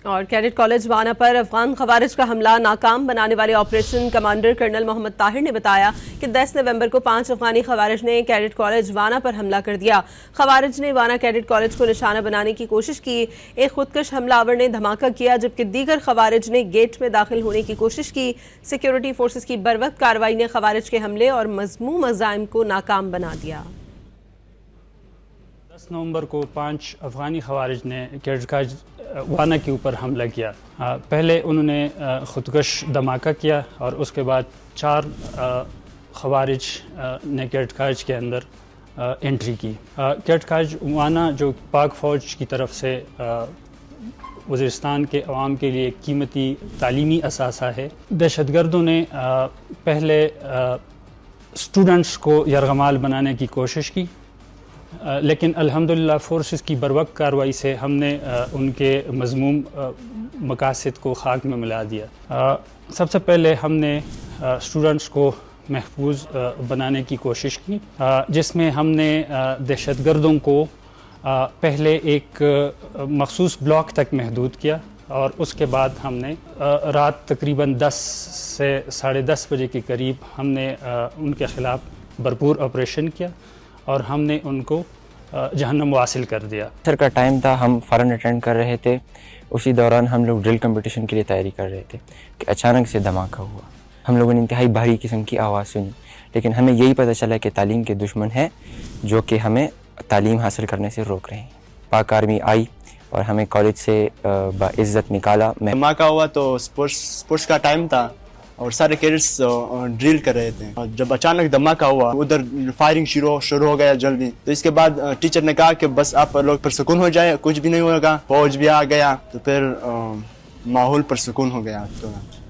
اور cadet college وانا پر افغان خوارج کا حملہ ناکام بنانے والے آپریشن کمانڈر کرنل محمد طاہر نے بتایا کہ 10 نومبر کو 5 افغانی خوارج نے کیڈٹ کالج وانا پر حملہ کر دیا۔ خوارج نے وانا کیڈٹ کالج کو نشانہ بنانے کی کوشش کی۔ ایک خودکش حملہ آور نے دھماکہ کیا جبکہ دیگر خوارج نے گیٹ میں داخل ہونے کی کوشش کی۔ سیکیورٹی فورسز کی بروقت کارروائی نے خوارج کے حملے اور مذموم عزائم کو ناکام بنا دیا۔ 10 نومبر کو 5 افغانی خوارج نے کیڈٹ کالج وانا کے اوپر حملہ کیا۔ پہلے انہوں نے خودکش دھماکہ کیا اور اس کے بعد 4 خوارج نے کیڈٹ کالج کے اندر انٹری کی۔ کیڈٹ کالج وانا جو پاک فوج کی طرف سے وزیرستان کے عوام کے لیے قیمتی تعلیمی اثاثہ ہے۔ دہشت گردوں نے پہلے اسٹوڈنٹس کو یرغمال بنانے کی کوشش کی، لیکن الحمدللہ فورسز کی بروقت کارروائی سے ہم نے ان کے مذموم مقاصد کو خاک میں ملا دیا۔ سب سے پہلے ہم نے اسٹوڈنٹس کو محفوظ بنانے کی کوشش کی، جس میں ہم نے دہشت گردوں کو پہلے ایک مخصوص بلاک تک محدود کیا اور اس کے بعد ہم نے رات تقریباً 10 سے 10:30 بجے کے قریب ہم نے ان کے خلاف بھرپور آپریشن کیا اور ہم نے ان کو جہنم واصل کر دیا۔ سر کا ٹائم تھا، ہم فارن اٹینڈ کر رہے تھے، اسی دوران ہم لوگ ڈرل کمپٹیشن کے لیے تیاری کر رہے تھے کہ اچانک سے دھماکہ ہوا۔ ہم لوگوں نے انتہائی بھاری قسم کی آواز سنی، لیکن ہمیں یہی پتہ چلا کہ تعلیم کے دشمن ہیں جو کہ ہمیں تعلیم حاصل کرنے سے روک رہے ہیں۔ پاک آرمی آئی اور ہمیں کالج سے باعزت نکالا۔ دھماکہ ہوا تو اسپورٹس کا ٹائم تھا اور سارے کیڈٹس ڈرل کر رہے تھے، اور جب اچانک دھماکہ ہوا ادھر فائرنگ شروع ہو گیا جلدی۔ تو اس کے بعد ٹیچر نے کہا کہ بس آپ لوگ پرسکون ہو جائے، کچھ بھی نہیں ہوگا۔ فوج بھی آ گیا تو پھر ماحول پرسکون ہو گیا۔ تو